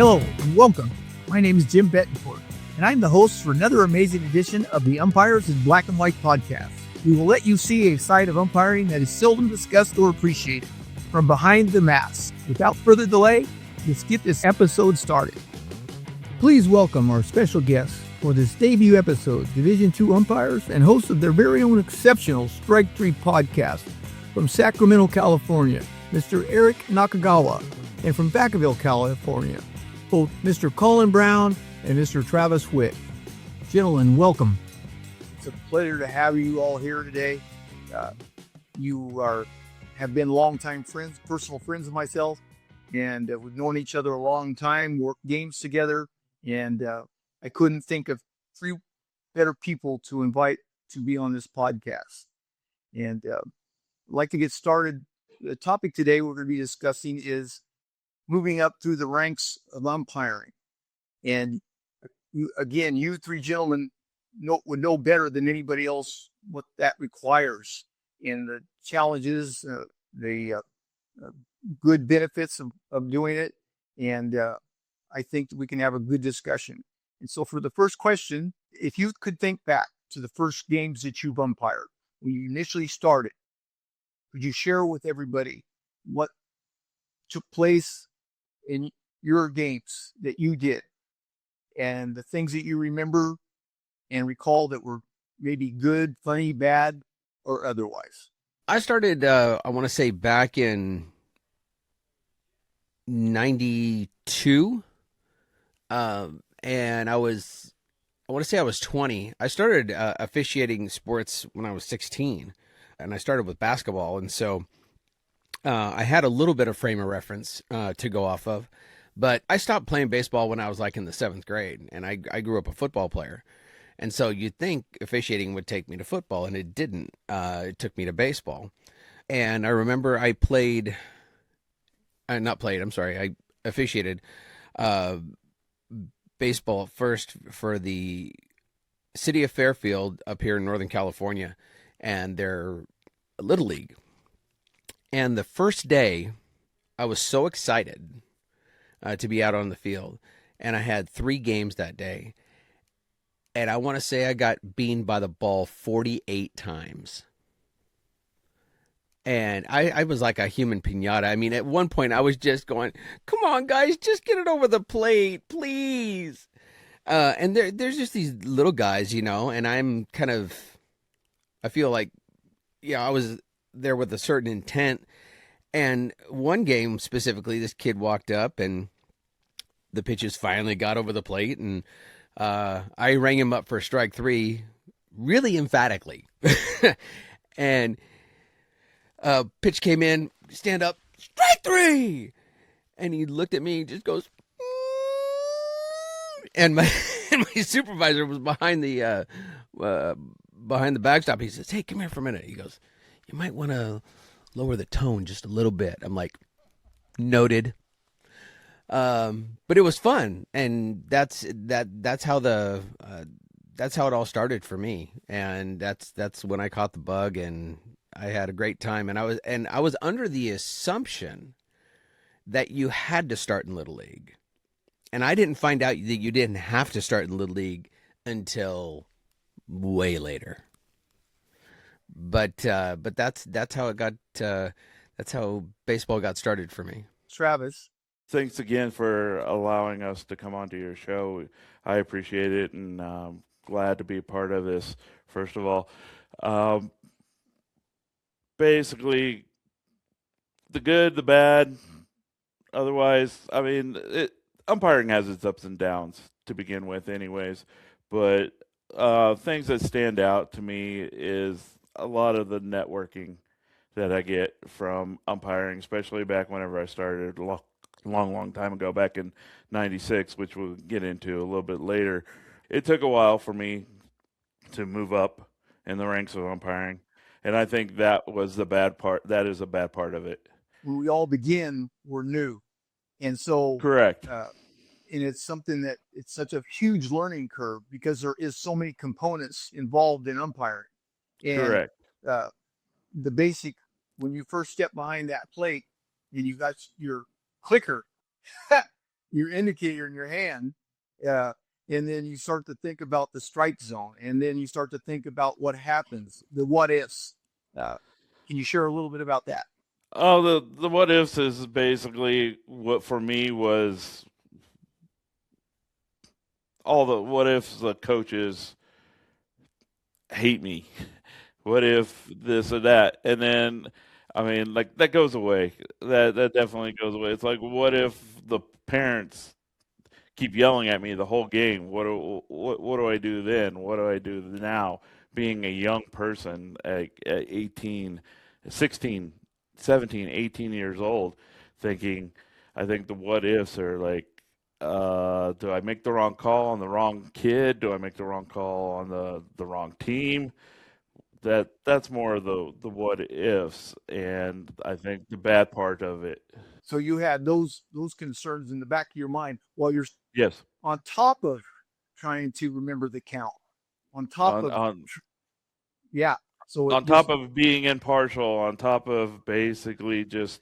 Hello and welcome. My name is Jim Betancourt, and I'm the host for another amazing edition of the Umpires in Black and White podcast. We will let you see a side of umpiring that is seldom discussed or appreciated from behind the mask. Without further delay, let's get this episode started. Please welcome our special guests for this debut episode, Division II umpires and hosts of their very own exceptional Strike 3 podcast from Sacramento, California, Mr. Eric Nakagawa, and from Vacaville, California, both Mr. Colin Brown and Mr. Travis Witt. Gentlemen, welcome. It's a pleasure to have you all here today. You have been longtime friends, personal friends of myself, and we've known each other a long time, worked games together, and I couldn't think of three better people to invite to be on this podcast. And I'd like to get started. The topic today we're going to be discussing is moving up through the ranks of umpiring. And you three gentlemen would know better than anybody else what that requires and the challenges, the good benefits of doing it. And I think that we can have a good discussion. And so for the first question, if you could think back to the first games that you've umpired, when you initially started, could you share with everybody what took place in your games that you did and the things that you remember and recall that were maybe good, funny, bad, or otherwise? I started, I want to say back in 92. And I want to say I was 20. I started officiating sports when I was 16, and I started with basketball. And so I had a little bit of frame of reference to go off of, but I stopped playing baseball when I was like in the 7th grade, and I grew up a football player. And so you'd think officiating would take me to football, and it didn't. It took me to baseball. And I remember I officiated baseball first for the city of Fairfield up here in Northern California and their Little League. And the first day, I was so excited to be out on the field. And I had 3 games that day. And I want to say I got beaned by the ball 48 times. And I was like a human piñata. I mean, at one point, I was just going, come on, guys, just get it over the plate, please. And there's just these little guys, and I'm kind of, I feel like, I was there with a certain intent. And one game specifically, this kid walked up and the pitches finally got over the plate. And I rang him up for strike 3 really emphatically. And pitch came in, stand up, strike 3. And he looked at me, just goes, and my supervisor was behind the backstop. He says, "Hey, come here for a minute." He goes, "You might want to lower the tone just a little bit." I'm like, noted. But it was fun, and that's how that's how it all started for me, and that's when I caught the bug, and I had a great time, and I was under the assumption that you had to start in Little League, and I didn't find out that you didn't have to start in Little League until way later. But that's how it got. That's how baseball got started for me. Travis. Thanks again for allowing us to come onto your show. I appreciate it, and glad to be a part of this, first of all. Basically, the good, the bad. Otherwise, I mean, umpiring has its ups and downs to begin with anyways. But things that stand out to me is a lot of the networking that I get from umpiring, especially back whenever I started long time ago, back in 96, which we'll get into a little bit later. It took a while for me to move up in the ranks of umpiring, and I think that was the bad part. That is a bad part of it. When we all begin, we're new. And so, correct. And it's something that it's such a huge learning curve because there is so many components involved in umpiring. And, correct. The basic, when you first step behind that plate and you got your clicker, your indicator in your hand, uh, and then you start to think about the strike zone, and then you start to think about what happens, the what ifs. Uh, can you share a little bit about that? Oh, the what ifs is basically what for me was all the what ifs the coaches hate me. What if this or that? And then, I mean, like that goes away. That definitely goes away. It's like, what if the parents keep yelling at me the whole game? What do I do then? What do I do now? Being a young person at 18, 16, 17, 18 years old, thinking, I think the what ifs are like, do I make the wrong call on the wrong kid? Do I make the wrong call on the wrong team? That's more of the what ifs, and I think the bad part of it. So you had those concerns in the back of your mind while you're Yes, on top of trying to remember the count, on top on of on yeah. So it on just top of being impartial, on top of basically just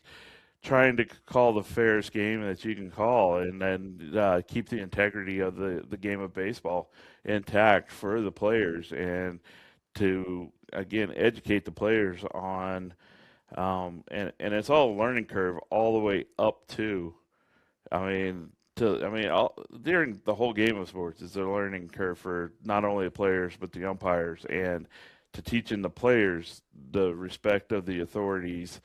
trying to call the fairest game that you can call, and then keep the integrity of the game of baseball intact for the players, and to again educate the players on and it's all a learning curve all the way up to during the whole game of sports is a learning curve for not only the players but the umpires, and to teaching the players the respect of the authorities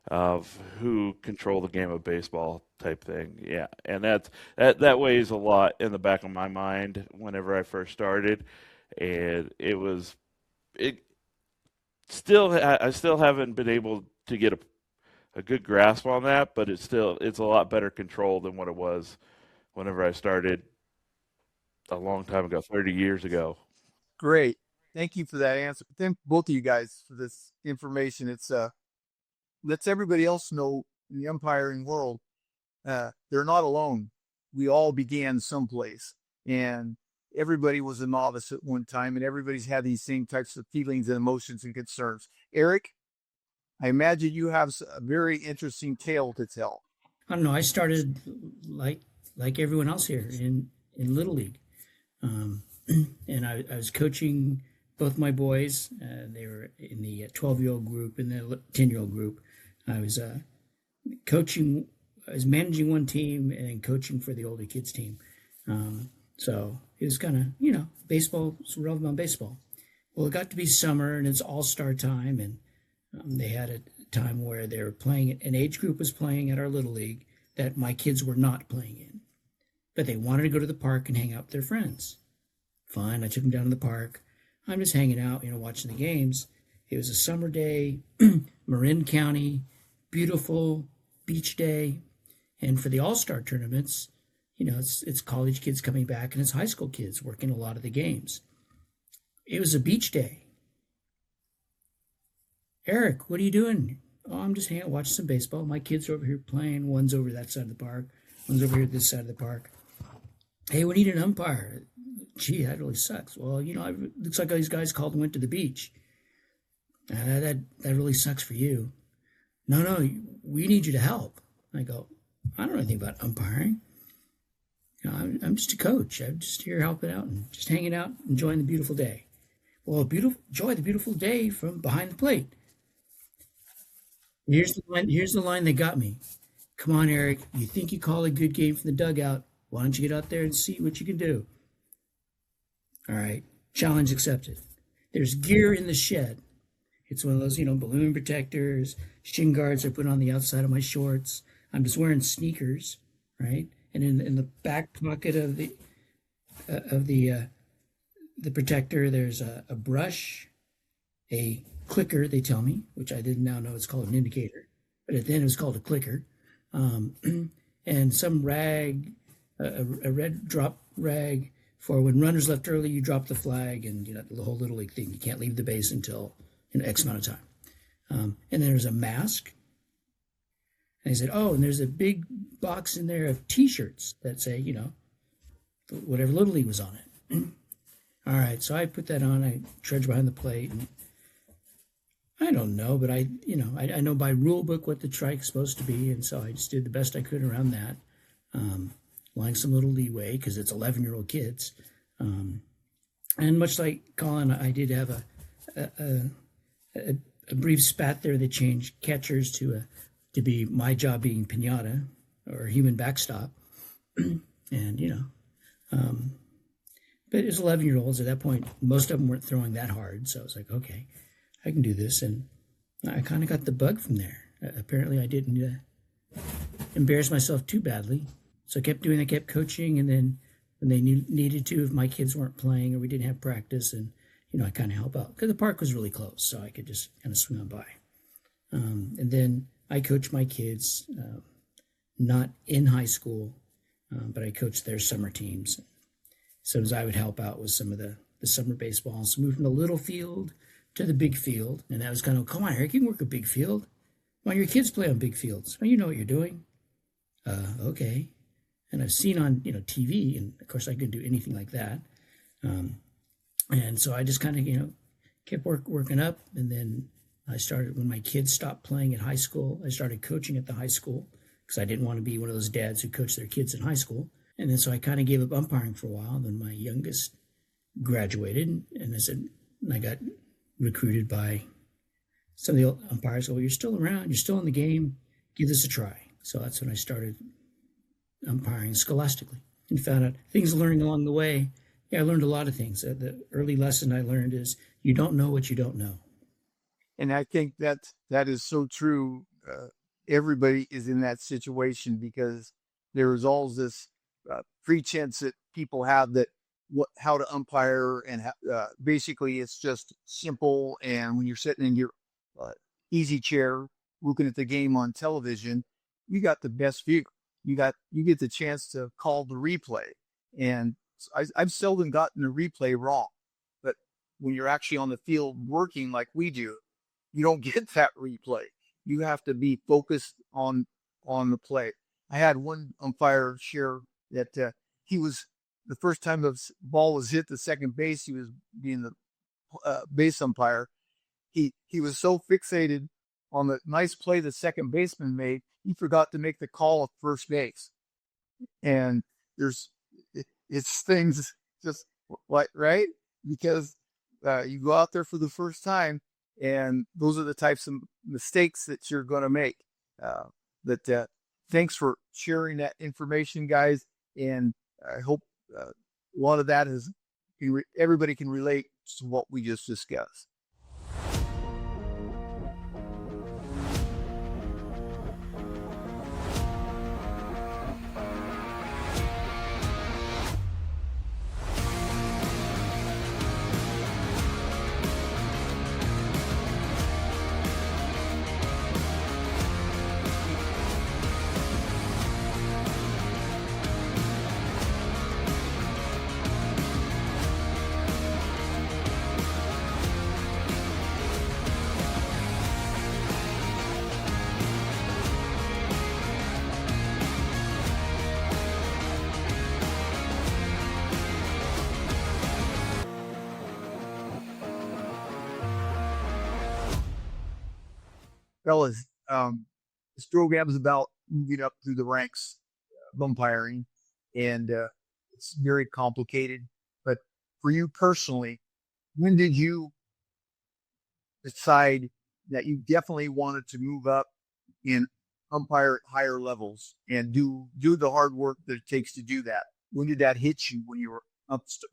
of who control the game of baseball type thing. Yeah, and that weighs a lot in the back of my mind whenever I first started, and it still I still haven't been able to get a good grasp on that, but it's a lot better control than what it was whenever I started a long time ago, 30 years ago. great. Thank you for that answer. Thank both of you guys for this information. It's lets everybody else know in the umpiring world they're not alone. We all began someplace, and everybody was a novice at one time, and everybody's had these same types of feelings and emotions and concerns. Eric, I imagine you have a very interesting tale to tell. I don't know. I started like everyone else here in Little League, um, and I was coaching both my boys. They were in the 12-year-old group and the 10-year-old group. I was coaching. I was managing one team and then coaching for the older kids team. So it was kind of baseball. It's relevant on baseball. Well, it got to be summer and it's all-star time, and they had a time where they were playing. An age group was playing at our Little League that my kids were not playing in, but they wanted to go to the park and hang out with their friends. Fine, I took them down to the park. I'm just hanging out, watching the games. It was a summer day, Marin County, beautiful beach day. And for the all-star tournaments, it's college kids coming back and it's high school kids working a lot of the games. It was a beach day. Eric, what are you doing? Oh, I'm just hanging out, watching some baseball. My kids are over here playing. One's over that side of the park. One's over here this side of the park. Hey, we need an umpire. Gee, that really sucks. Well, it looks like all these guys called and went to the beach. That really sucks for you. No, we need you to help. I go, I don't know anything about umpiring. I'm just a coach. I'm just here helping out and just hanging out, enjoying the beautiful day. Well, enjoy the beautiful day from behind the plate. Here's the line that got me. Come on, Eric. You think you call a good game from the dugout. Why don't you get out there and see what you can do? All right. Challenge accepted. There's gear in the shed. It's one of those, balloon protectors, shin guards I put on the outside of my shorts. I'm just wearing sneakers, right? And in the back pocket of the protector, there's a brush, a clicker, they tell me, which I didn't now know it's called an indicator, but then it was called a clicker, and some rag, a red drop rag for when runners left early, you drop the flag, and the whole Little League thing. You can't leave the base until X amount of time. And then there's a mask. And he said, oh, and there's a big box in there of T-shirts that say, whatever Little League was on it. All right, so I put that on. I trudge behind the plate, and I don't know, but I know by rule book what the strike's supposed to be, and so I just did the best I could around that. applying some little leeway because it's 11-year-old kids. And much like Colin, I did have a brief spat there that changed catchers to be my job being pinata or human backstop. And, but it's 11-year-olds at that point. Most of them weren't throwing that hard. So I was like, okay, I can do this. And I kind of got the bug from there. Apparently I didn't embarrass myself too badly. So I kept doing that, kept coaching. And then when they needed to, if my kids weren't playing or we didn't have practice, and, I kind of help out because the park was really close. So I could just kind of swing on by. And then I coached my kids, not in high school, but I coached their summer teams. Sometimes I would help out with some of the summer baseball. So moved from the little field to the big field. And that was kind of, come on, Eric, you can work a big field. Why your kids play on big fields? Well, you know what you're doing. Okay. And I've seen on, TV, and of course I couldn't do anything like that. And so I just kind of, kept working up. And then I started, when my kids stopped playing at high school, I started coaching at the high school because I didn't want to be one of those dads who coached their kids in high school. And then so I kind of gave up umpiring for a while. Then my youngest graduated, and I got recruited by some of the umpires. Well, you're still around, you're still in the game, give this a try. So that's when I started umpiring scholastically and found out things learning along the way. Yeah, I learned a lot of things. The early lesson I learned is you don't know what you don't know. And I think that is so true. Everybody is in that situation because there is always this pretense that people have that how to umpire, and basically it's just simple. And when you're sitting in your easy chair looking at the game on television, you got the best view. You get the chance to call the replay, and I've seldom gotten a replay wrong. But when you're actually on the field working like we do, you don't get that replay. You have to be focused on the play. I had one umpire share that he was, the first time the ball was hit the second base, he was being the base umpire. He was so fixated on the nice play the second baseman made, he forgot to make the call at first base. And it's things just like, right? Because you go out there for the first time, and those are the types of mistakes that you're going to make. Thanks for sharing that information, guys. And I hope a lot of that everybody can relate to what we just discussed. Fellas, this program is about moving up through the ranks of umpiring, and it's very complicated. But for you personally, when did you decide that you definitely wanted to move up and umpire at higher levels and do the hard work that it takes to do that? When did that hit you when you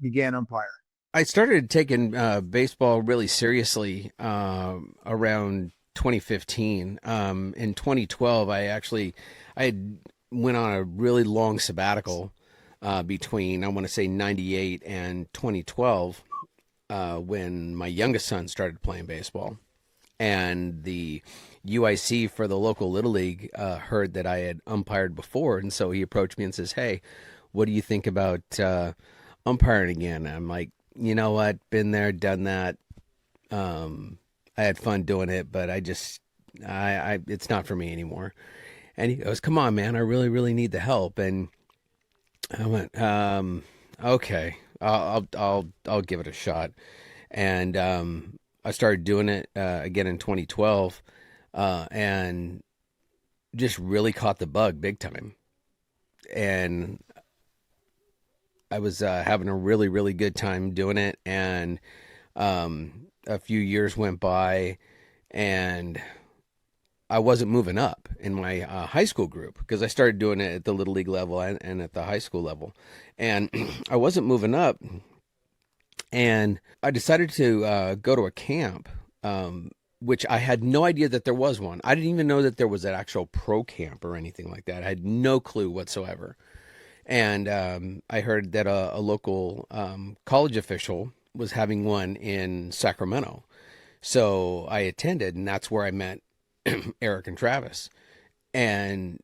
began umpiring? I started taking baseball really seriously around 2015. In 2012, I went on a really long sabbatical between, I want to say, 98 and 2012 when my youngest son started playing baseball. And the UIC for the local Little League heard that I had umpired before, and so he approached me and says, "Hey, what do you think about umpiring again?" I'm like, you know what, been there, done that. I had fun doing it, but it's not for me anymore. And he goes, "Come on, man, I really, really need the help." And I went, okay, I'll give it a shot. And I started doing it again in 2012, and just really caught the bug big time. And I was having a really, really good time doing it, and a few years went by, and I wasn't moving up in my high school group because I started doing it at the little league level and at the high school level, and I wasn't moving up, and I decided to go to a camp, which I had no idea that there was one. I didn't even know that there was an actual pro camp or anything like that. I had no clue whatsoever. And I heard that a local college official was having one in Sacramento. So I attended, and that's where I met Eric and Travis. And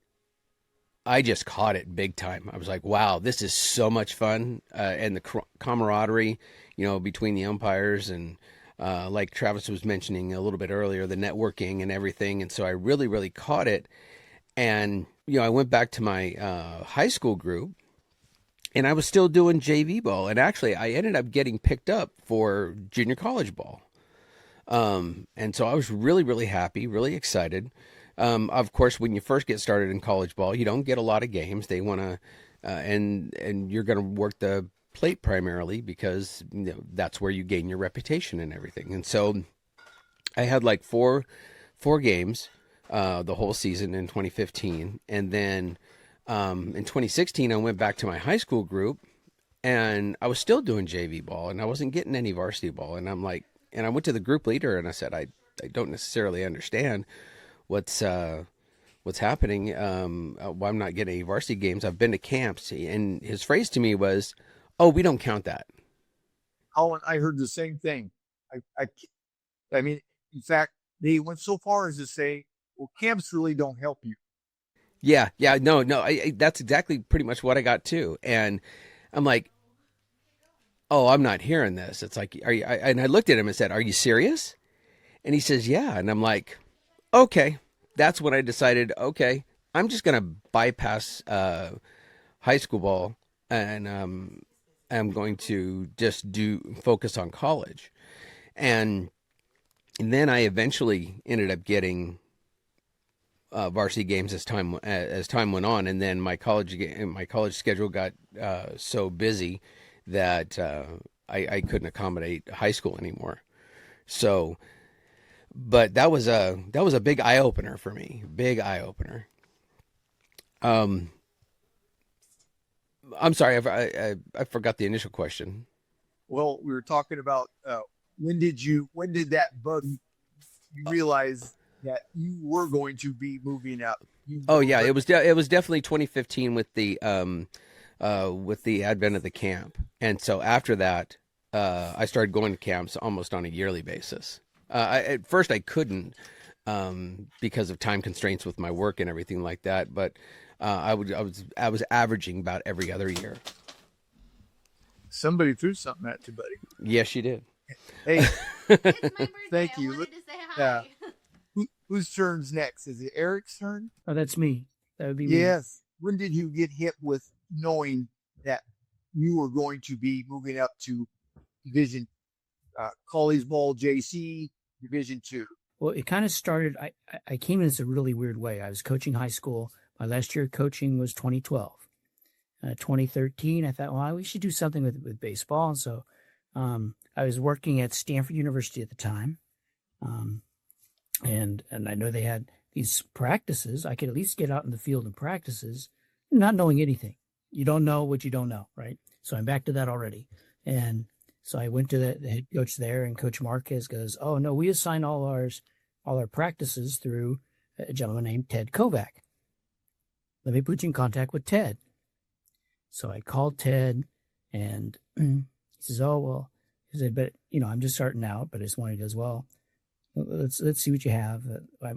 I just caught it big time. I was like, wow, this is so much fun. And the camaraderie, between the umpires and like Travis was mentioning a little bit earlier, the networking and everything. And so I really, really caught it. And, I went back to my high school group, and I was still doing JV ball. And actually, I ended up getting picked up for junior college ball. And so I was really, really happy, really excited. Of course, when you first get started in college ball, you don't get a lot of games. They want to, and you're going to work the plate primarily because that's where you gain your reputation and everything. And so I had like four games the whole season in 2015, and then in 2016 I went back to my high school group, and I was still doing JV ball, and I wasn't getting any varsity ball. And I'm like, and I went to the group leader and I said, I don't necessarily understand what's happening. Why I'm not getting any varsity games. I've been to camps, and his phrase to me was, "Oh, we don't count that." Oh, I heard the same thing. I mean, in fact, they went so far as to say, "Well, camps really don't help you." Yeah, no, that's exactly pretty much what I got too. And I'm like, "Oh, I'm not hearing this." It's like, "Are you?" And I looked at him and said, "Are you serious?" And he says, "Yeah." And I'm like, "Okay." That's when I decided, okay, I'm just gonna bypass high school ball, and I'm going to just focus on college. And then I eventually ended up getting varsity games as time went on, and then my college schedule got so busy that I couldn't accommodate high school anymore. So, but that was a big eye opener for me. Big eye opener. I'm sorry, I forgot the initial question. Well, we were talking about when did that bug you realize that you were going to be moving up? Yeah, it was definitely 2015 with the advent of the camp, and so after that, I started going to camps almost on a yearly basis. At first I couldn't because of time constraints with my work and everything like that, but I was averaging about every other year. Somebody threw something at you, buddy. Yes, you did. Hey, It's my birthday. thank I you. wanted to say hi. Whose turn's next? Is it Eric's turn? Oh, that's me. That would be me. Yes. When did you get hit with knowing that you were going to be moving up to Division College Ball JC Division 2? Well, it kind of started. I came in this a really weird way. I was coaching high school. My last year of coaching was 2012. 2013, I thought, well, we should do something with baseball. And so I was working at Stanford University at the time. And I know they had these practices. I could at least get out in the field and practices, not knowing anything. You don't know what you don't know, right? So I'm back to that already. And so I went to the head coach there, and Coach Marquez goes, "Oh no, we assign all our practices through a gentleman named Ted Kovac. Let me put you in contact with Ted." So I called Ted, and he says, "Oh well," he said, "but I'm just starting out, but I just wanted to go as well. Let's see what you have.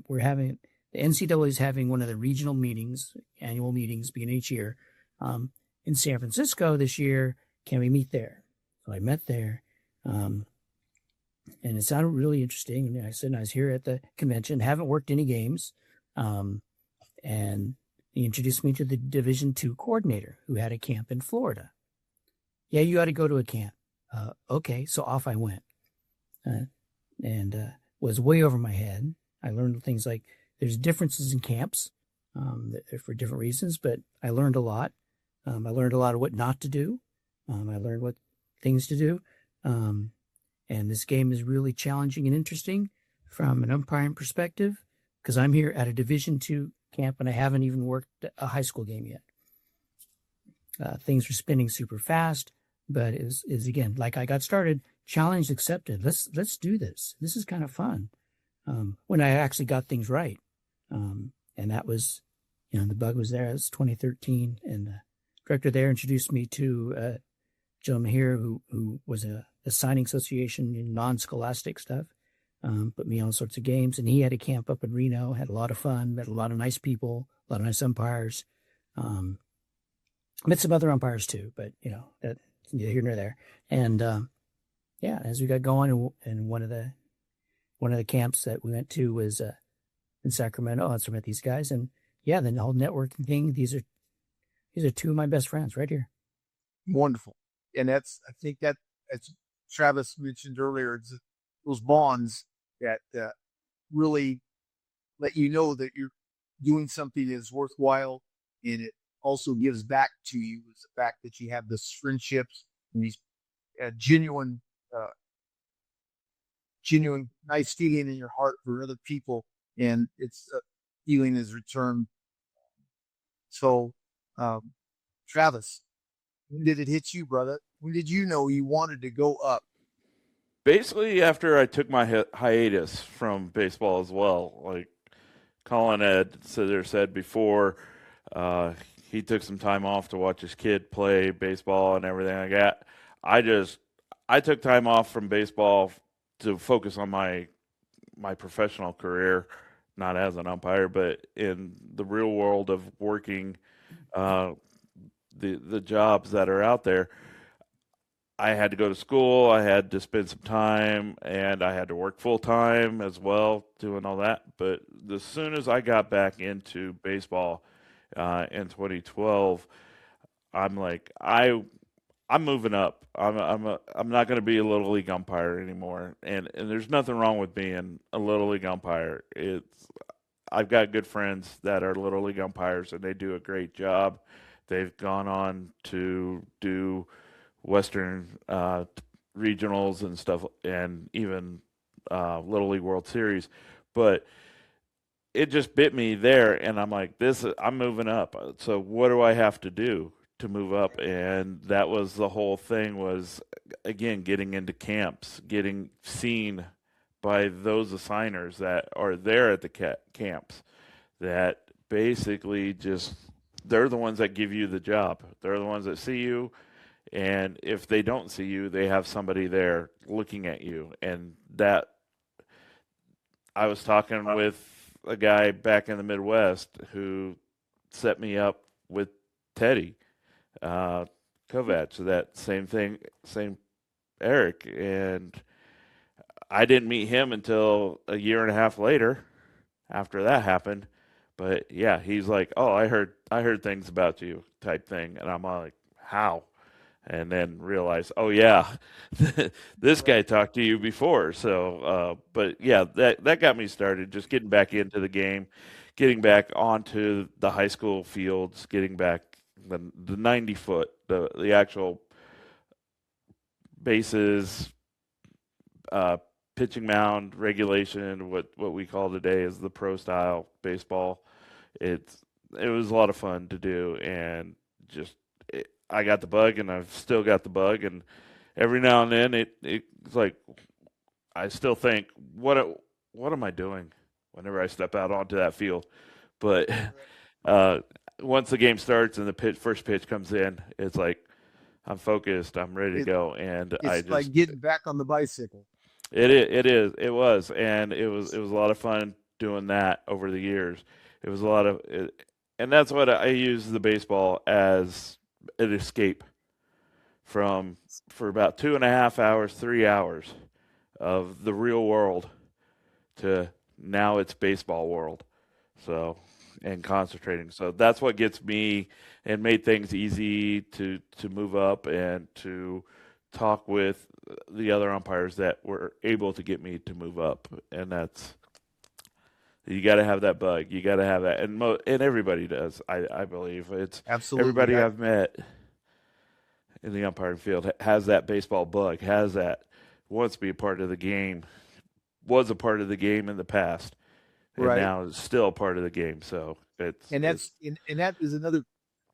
We're having the NCAA is having one of the regional meetings, annual meetings, beginning each year, in San Francisco this year. Can we meet there?" So I met there, and it sounded really interesting. And I said, I was here at the convention, haven't worked any games, and he introduced me to the Division II coordinator who had a camp in Florida. "Yeah, you ought to go to a camp." Okay, so off I went, and was way over my head. I learned things like there's differences in camps for different reasons, but I learned a lot. I learned a lot of what not to do. I learned what things to do. And this game is really challenging and interesting from an umpiring perspective because I'm here at a Division II camp and I haven't even worked a high school game yet. Things are spinning super fast, but is again, like I got started, challenge accepted. Let's do this. This is kind of fun. When I actually got things right. And that was, the bug was there. It was 2013, and the director there introduced me to a gentleman here who was a signing association in non-scholastic stuff, put me on all sorts of games, and he had a camp up in Reno, had a lot of fun, met a lot of nice people, a lot of nice umpires, met some other umpires too, but that neither here nor there. And as we got going, and one of the camps that we went to was in Sacramento. That's where I met these guys, and the whole networking thing. These are two of my best friends right here. Wonderful. And I think that, as Travis mentioned earlier, it's those bonds that really let you know that you're doing something that is worthwhile, and it also gives back to you is the fact that you have this friendships and these genuine nice feeling in your heart for other people, and it's feeling is returned. So, Travis, when did it hit you, brother? When did you know you wanted to go up? Basically, after I took my hiatus from baseball as well, like Colin had said before, he took some time off to watch his kid play baseball and everything like that. I took time off from baseball to focus on my professional career, not as an umpire, but in the real world of working the jobs that are out there. I had to go to school, I had to spend some time, and I had to work full time as well, doing all that. But as soon as I got back into baseball in 2012, I'm like, I'm moving up. I'm not going to be a little league umpire anymore, and there's nothing wrong with being a little league umpire. I've got good friends that are little league umpires, and they do a great job. They've gone on to do Western regionals and stuff, and even Little League World Series. But it just bit me there, and I'm like, I'm moving up. So what do I have to do to move up? And that was the whole thing, was, again, getting into camps, getting seen by those assigners that are there at the camps, that basically just, they're the ones that give you the job. They're the ones that see you. And if they don't see you, they have somebody there looking at you. And that, I was talking with a guy back in the Midwest who set me up with Teddy Kovac, that same thing, same Eric. And I didn't meet him until a year and a half later after that happened. But yeah, he's like, "Oh, I heard things about you," type thing. And I'm like, "How?" And then realize, oh yeah, this guy talked to you before. So, but yeah, that got me started, just getting back into the game, getting back onto the high school fields, getting back the 90 foot, the actual bases, pitching mound regulation, what we call today is the pro style baseball. It was a lot of fun to do, and just. I got the bug, and I've still got the bug, and every now and then it's like I still think, what am I doing whenever I step out onto that field? But once the game starts and the first pitch comes in, it's like I'm focused, I'm ready to go, and it's like getting back on the bicycle. It was, and it was a lot of fun doing that over the years. It was a lot of, and that's what I use the baseball as. An escape for about 2.5 hours, 3 hours of the real world to now it's baseball world. So, and concentrating. So that's what gets me and made things easy to move up and to talk with the other umpires that were able to get me to move up. And that's, you got to have that bug. You got to have that, and everybody does. I believe it's absolutely everybody I've met in the umpiring field has that baseball bug, wants to be a part of the game, was a part of the game in the past, and Right. now is still a part of the game. So And that is another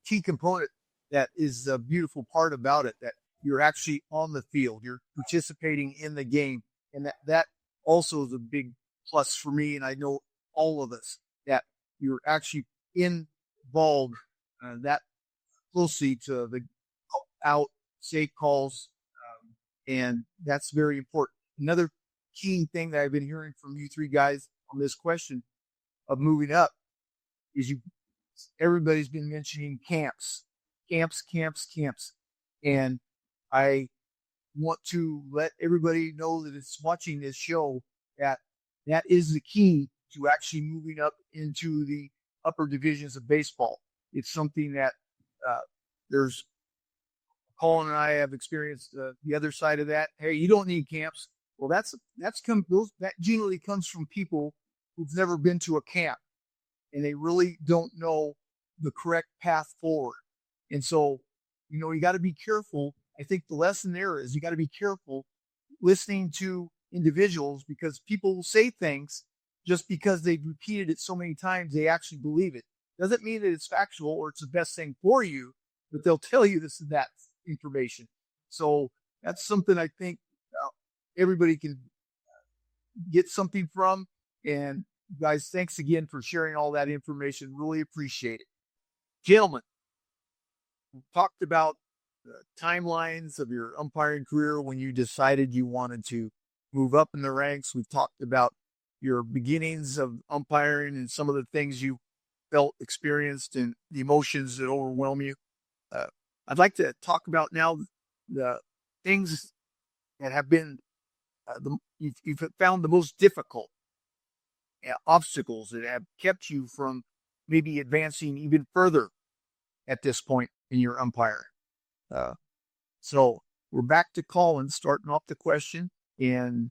key component that is a beautiful part about it, that you're actually on the field, you're participating in the game. And that also is a big plus for me. And I know all of us, that you're actually involved that closely to the out safe calls. And that's very important. Another key thing that I've been hearing from you three guys on this question of moving up is everybody's been mentioning camps. And I want to let everybody know that it's watching this show that is the key to actually moving up into the upper divisions of baseball. It's something that there's Colin and I have experienced the other side of that. Hey, you don't need camps. Well, that generally comes from people who've never been to a camp, and they really don't know the correct path forward. And so, you got to be careful. I think the lesson there is you got to be careful listening to individuals, because people will say things just because they've repeated it so many times, they actually believe it. Doesn't mean that it's factual or it's the best thing for you, but they'll tell you this and that information. So that's something I think everybody can get something from. And guys, thanks again for sharing all that information. Really appreciate it. Gentlemen, we talked about the timelines of your umpiring career when you decided you wanted to move up in the ranks. We've talked about your beginnings of umpiring and some of the things you felt, experienced, and the emotions that overwhelm you. I'd like to talk about now the things that have been you've found the most difficult obstacles that have kept you from maybe advancing even further at this point in your umpiring. So we're back to Colin, starting off the question, and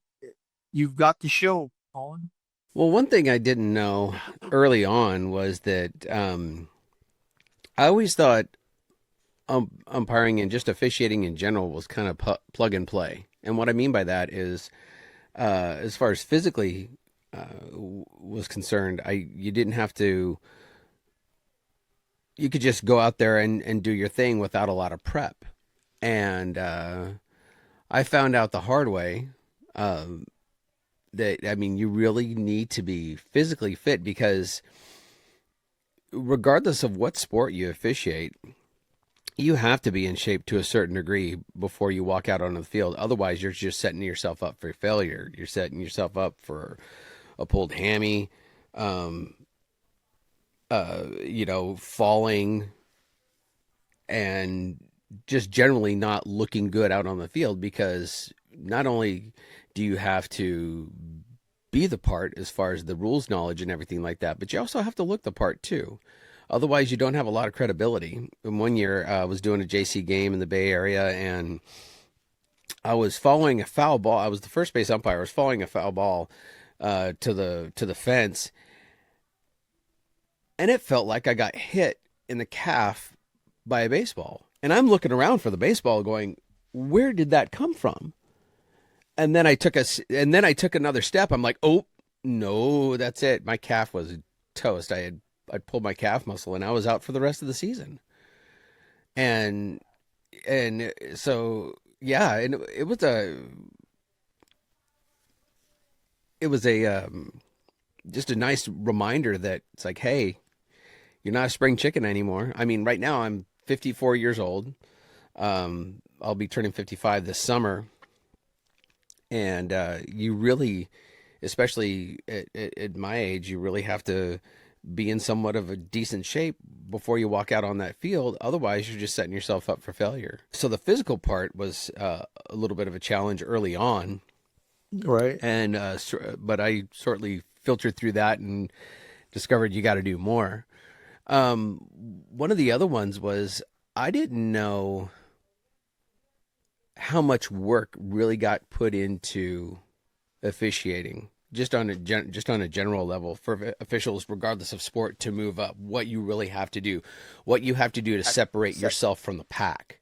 you've got the show, Colin. Well, one thing I didn't know early on was that I always thought umpiring and just officiating in general was kind of plug and play. And what I mean by that is, as far as physically was concerned, you didn't have to. You could just go out there and do your thing without a lot of prep. And I found out the hard way that, you really need to be physically fit, because regardless of what sport you officiate, you have to be in shape to a certain degree before you walk out onto the field. Otherwise, you're just setting yourself up for failure. You're setting yourself up for a pulled hammy, falling, and just generally not looking good out on the field, because not only do you have to be the part as far as the rules knowledge and everything like that, but you also have to look the part too. Otherwise, you don't have a lot of credibility. And one year, I was doing a JC game in the Bay Area, and I was following a foul ball. I was the first base umpire. I was following a foul ball to the fence, and it felt like I got hit in the calf by a baseball. And I'm looking around for the baseball, going, "Where did that come from?" And then I took another step. I'm like, "Oh no, that's it. My calf was toast. I'd pulled my calf muscle, and I was out for the rest of the season." And so yeah, and it was just a nice reminder that it's like, hey, you're not a spring chicken anymore. Right now I'm 54 years old. I'll be turning 55 this summer. And you really, especially at my age, you really have to be in somewhat of a decent shape before you walk out on that field. Otherwise, you're just setting yourself up for failure. So the physical part was a little bit of a challenge early on. Right. And but I shortly filtered through that and discovered you got to do more. One of the other ones was I didn't know how much work really got put into officiating, just on a general level, for officials, regardless of sport, to move up. What you really have to do, what you have to do to separate yourself from the pack.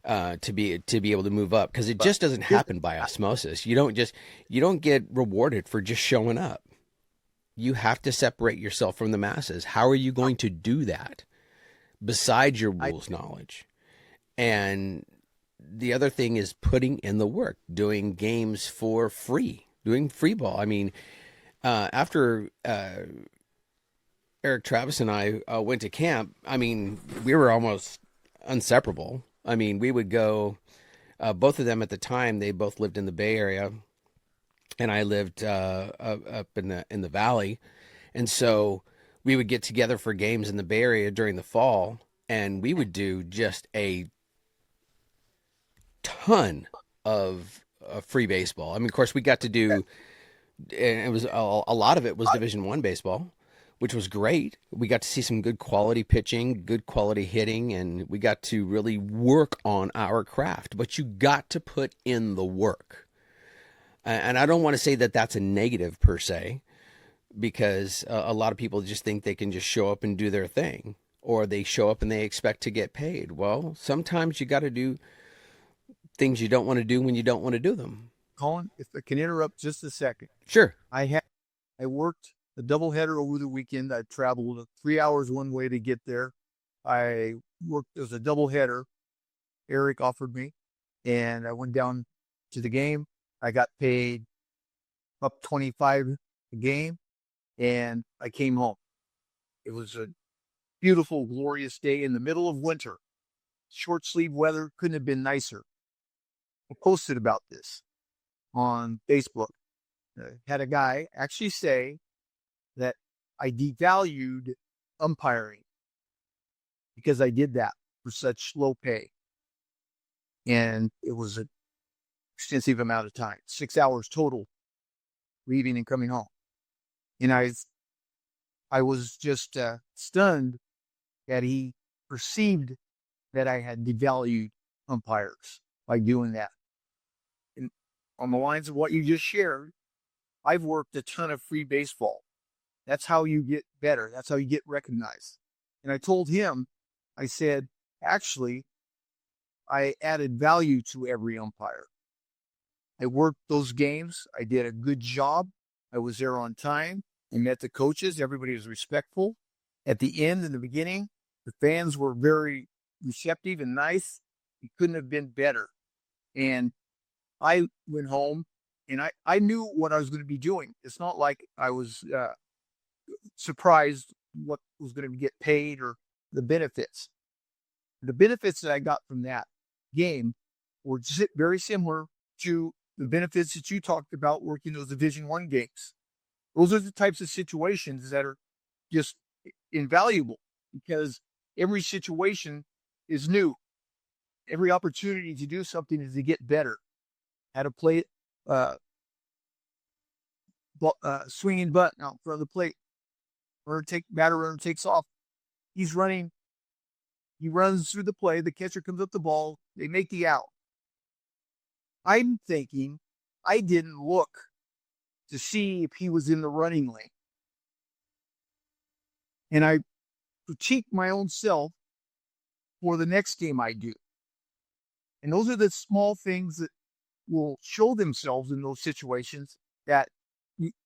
to be able to move up, because it just doesn't happen by osmosis. You don't get rewarded for just showing up. You have to separate yourself from the masses. How are you going to do that besides your rules knowledge? And the other thing is putting in the work, doing games for free, doing free ball. I mean, after Eric Travis and I went to camp, I mean, we were almost inseparable. I mean, we would go, both of them at the time, they both lived in the Bay Area, and I lived up in the Valley. And so we would get together for games in the Bay Area during the fall, and we would do just a ton of free baseball. I mean, of course, we got to do, and it was a lot of it was Division I baseball, which was great. We got to see some good quality pitching, good quality hitting, and we got to really work on our craft. But you got to put in the work. And I don't want to say that that's a negative per se, because a lot of people just think they can just show up and do their thing, or they show up and they expect to get paid. Well, sometimes you got to do things you don't want to do when you don't want to do them. Colin, if I can interrupt just a second. Sure. I worked a doubleheader over the weekend. I traveled 3 hours one way to get there. I worked as a doubleheader. Eric offered me, and I went down to the game. I got paid up 25 a game, and I came home. It was a beautiful, glorious day in the middle of winter. Short sleeve weather couldn't have been nicer. I posted about this on Facebook. Had a guy actually say that I devalued umpiring because I did that for such low pay. And it was an extensive amount of time, 6 hours total, leaving and coming home. And I was just stunned that he perceived that I had devalued umpires by doing that. And on the lines of what you just shared, I've worked a ton of free baseball. That's how you get better. That's how you get recognized. And I told him, I said, actually, I added value to every umpire. I worked those games. I did a good job. I was there on time. I met the coaches. Everybody was respectful. At the end and the beginning, the fans were very receptive and nice. It couldn't have been better. And I went home, and I knew what I was going to be doing. It's not like I was surprised what was going to get paid or the benefits. The benefits that I got from that game were very similar to the benefits that you talked about working those Division I games. Those are the types of situations that are just invaluable, because every situation is new. Every opportunity to do something is to get better. How to play swinging button out in front of the plate. Batter runner takes off. He's running. He runs through the play. The catcher comes up the ball. They make the out. I'm thinking I didn't look to see if he was in the running lane. And I critique my own self for the next game I do. And those are the small things that will show themselves in those situations that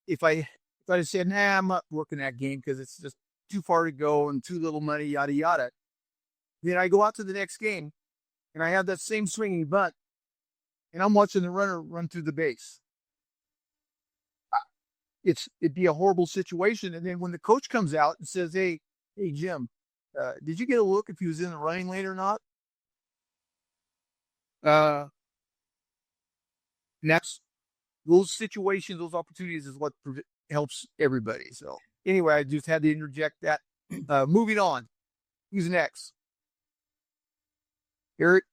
if I had said, nah, I'm not working that game because it's just too far to go and too little money, yada, yada. Then I go out to the next game and I have that same swinging bunt and I'm watching the runner run through the base. It'd be a horrible situation. And then when the coach comes out and says, hey, Jim, did you get a look if he was in the running lane or not? And that's those situations, those opportunities is what helps everybody. So anyway, I just had to interject that. Moving on. Who's next? Eric?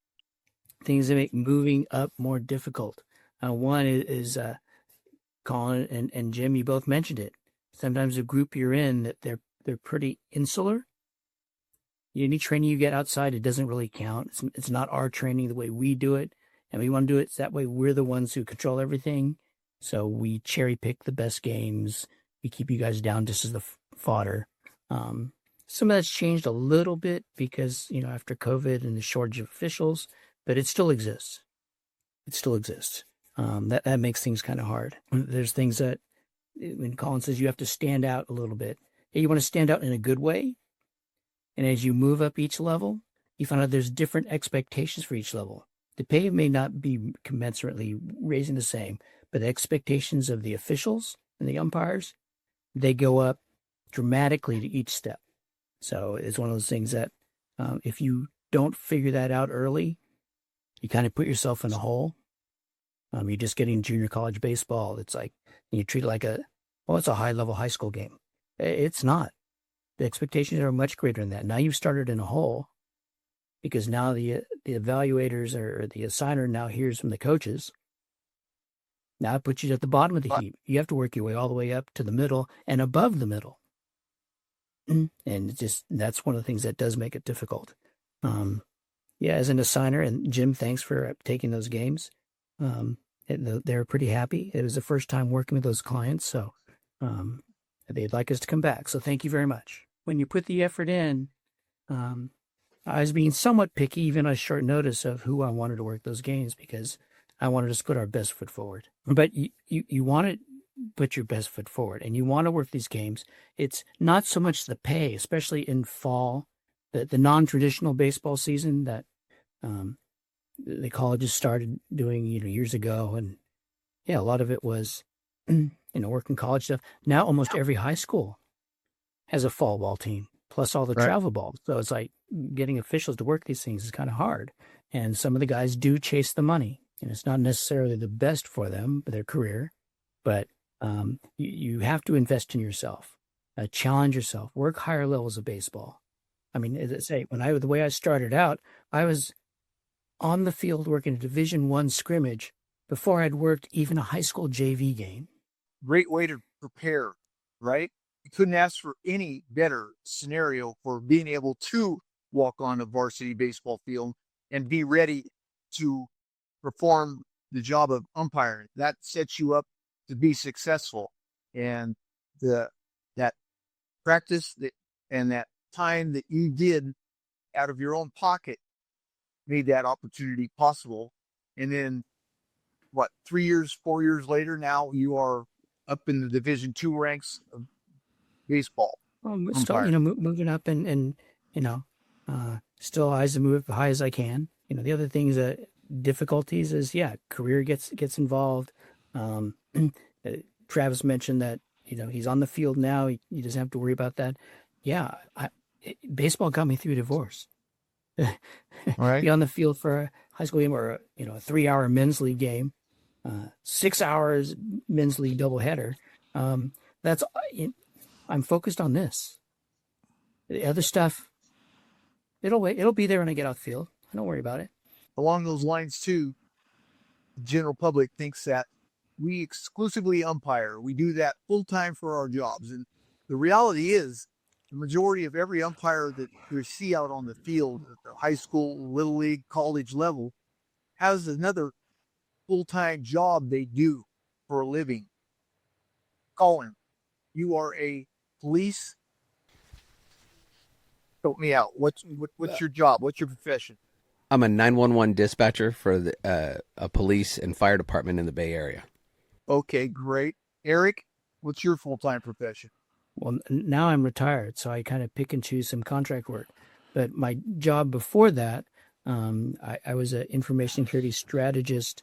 Things that make moving up more difficult. One is Colin and Jim, you both mentioned it. Sometimes the group you're in, that they're pretty insular. Any training you get outside, it doesn't really count. It's not our training the way we do it, and we want to do it that way. We're the ones who control everything, so we cherry pick the best games. We keep you guys down just as the fodder. Some of that's changed a little bit because after COVID and the shortage of officials, but it still exists. It still exists. That makes things kind of hard. There's things that, when Colin says you have to stand out a little bit, you want to stand out in a good way. And as you move up each level, you find out there's different expectations for each level. The pay may not be commensurately raising the same, but the expectations of the officials and the umpires, they go up dramatically to each step. So it's one of those things that if you don't figure that out early, you kind of put yourself in a hole. You're just getting junior college baseball. It's like you treat it like it's a high-level high school game. It's not. The expectations are much greater than that. Now you've started in a hole because now the evaluators or the assigner now hears from the coaches. Now it puts you at the bottom of the heap. You have to work your way all the way up to the middle and above the middle. And that's one of the things that does make it difficult. As an assigner, and Jim, thanks for taking those games. They're pretty happy. It was the first time working with those clients, so they'd like us to come back. So thank you very much. When you put the effort in, I was being somewhat picky, even on short notice, of who I wanted to work those games because I wanted us to put our best foot forward. But you want to put your best foot forward, and you want to work these games. It's not so much the pay, especially in fall, the non-traditional baseball season that the colleges started doing, years ago. And a lot of it was, working college stuff. Now almost every high school has a fall ball team, plus all the travel balls. So it's like getting officials to work these things is kind of hard. And some of the guys do chase the money, and it's not necessarily the best for them, their career, but you have to invest in yourself, challenge yourself, work higher levels of baseball. I mean, as I say, the way I started out, I was on the field working a Division I scrimmage before I'd worked even a high school JV game. Great way to prepare, right? You couldn't ask for any better scenario for being able to walk on a varsity baseball field and be ready to perform the job of umpiring. That sets you up to be successful. And that practice and that time that you did out of your own pocket made that opportunity possible. And then 4 years later, now you are up in the Division II ranks of baseball. Still, moving up and still eyes to move as high as I can. The other things difficulties is, career gets involved. Travis mentioned that, he's on the field now. He doesn't have to worry about that. Baseball got me through divorce. Right. Be on the field for a high school game or a 3-hour men's league game, 6 hours men's league doubleheader. I'm focused on this. The other stuff, it'll wait. It'll be there when I get out the field. Don't worry about it. Along those lines too, the general public thinks that we exclusively umpire. We do that full time for our jobs. And the reality is the majority of every umpire that you see out on the field at the high school, little league, college level has another full-time job they do for a living. Colin, you are a police. Help me out. What's your job? What's your profession? I'm a 911 dispatcher for a police and fire department in the Bay Area. Okay, great. Eric, what's your full-time profession? Well, now I'm retired, so I kind of pick and choose some contract work. But my job before that, I was an information security strategist.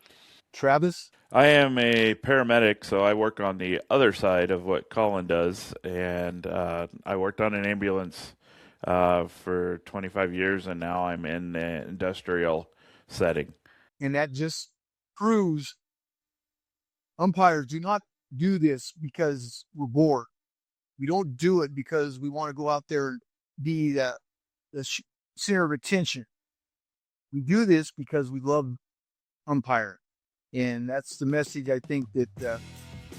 Travis? I am a paramedic, so I work on the other side of what Colin does, and I worked on an ambulance for 25 years, and now I'm in the industrial setting. And that just proves umpires do not do this because we're bored. We don't do it because we want to go out there and be the center of attention. We do this because we love umpiring. And that's the message I think that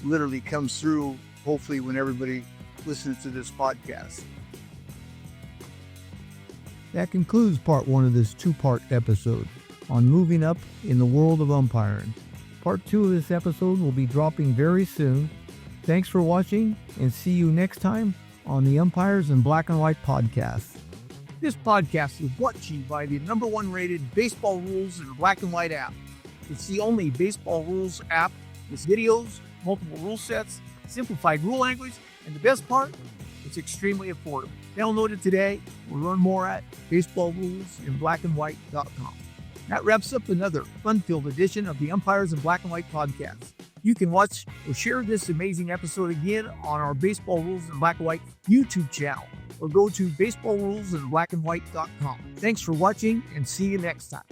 literally comes through, hopefully, when everybody listens to this podcast. That concludes part 1 of this 2-part episode on moving up in the world of umpiring. Part 2 of this episode will be dropping very soon. Thanks for watching, and see you next time on the Umpires in Black and White podcast. This podcast is brought to you by the #1 rated Baseball Rules in Black and White app. It's the only Baseball Rules app with videos, multiple rule sets, simplified rule language, and the best part, it's extremely affordable. Download it today or learn more at baseballrulesinblackandwhite.com. That wraps up another fun-filled edition of the Umpires in Black and White podcast. You can watch or share this amazing episode again on our Baseball Rules in Black and White YouTube channel, or go to baseballrulesinblackandwhite.com. Thanks for watching, and see you next time.